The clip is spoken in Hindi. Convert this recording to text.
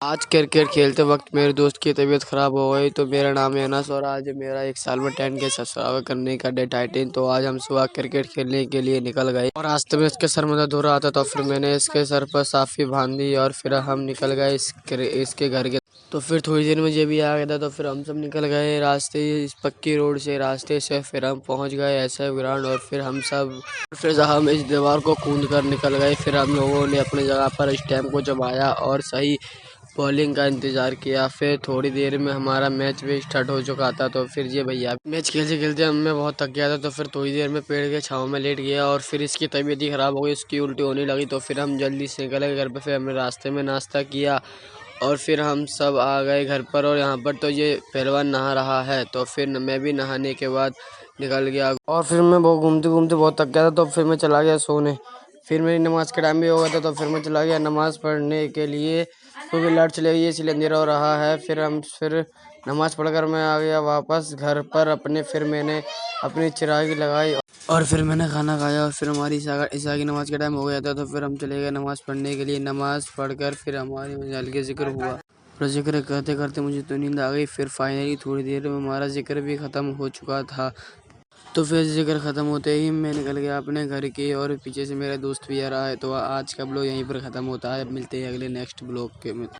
आज क्रिकेट खेलते वक्त मेरे दोस्त की तबीयत ख़राब हो गई। तो मेरा नाम है अनस और आज मेरा 1 साल में 10 के सब्सक्राइबर करने का डेट 18। तो आज हम सुबह क्रिकेट खेलने के लिए निकल गए और रास्ते में इसके सर में दर्द हो रहा था। तो फिर मैंने इसके सर पर साफ़ी बांध दी और फिर हम निकल गए इसके घर के। तो फिर थोड़ी देर में ये भी आ गया था। तो फिर हम सब निकल गए रास्ते इस पक्की रोड से रास्ते से। फिर हम पहुंच गए ऐसे ग्राउंड और फिर हम इस दीवार को कूद कर निकल गए। फिर हम लोगों ने अपनी जगह पर स्टैम्प को जमाया और सही बॉलिंग का इंतज़ार किया। फिर थोड़ी देर में हमारा मैच भी स्टार्ट हो चुका था। तो फिर ये भैया मैच खेलते खेलते मैं बहुत थक गया था। तो फिर थोड़ी देर में पेड़ के छाँव में लेट गया और फिर इसकी तबीयत ही ख़राब हो गई, उसकी उल्टी होने लगी। तो फिर हम जल्दी से निकले घर पे। फिर हमने रास्ते में नाश्ता किया और फिर हम सब आ गए घर पर। और यहाँ पर तो ये पहलवान नहा रहा है। तो फिर मैं भी नहाने के बाद निकल गया और फिर मैं बहुत घूमते घूमते बहुत थक गया था। तो फिर मैं चला गया सोने। फिर मेरी नमाज़ का टाइम भी हो गया था। तो फिर मैं चला गया नमाज़ पढ़ने के लिए क्योंकि लाइट चली गई इसलिए अंधेरा हो रहा है। फिर नमाज़ पढ़कर मैं आ गया वापस घर पर अपने। फिर मैंने अपनी चिरागी लगाई और फिर मैंने खाना खाया और फिर हमारी ईशा की नमाज़ का टाइम हो गया था। तो फिर हम चले गए नमाज़ पढ़ने के लिए। नमाज़ पढ़कर फिर हमारी मंजिल के ज़िक्र हुआ और ज़िक्र करते करते मुझे तो नींद आ गई। फिर फाइनली थोड़ी देर में हमारा ज़िक्र भी ख़त्म हो चुका था। तो फिर ज़िक्र ख़त्म होते ही मैं निकल गया अपने घर के और पीछे से मेरा दोस्त भी आ रहा है। तो आज का ब्लॉग यहीं पर ख़त्म होता है। मिलते हैं अगले नेक्स्ट ब्लॉग के में।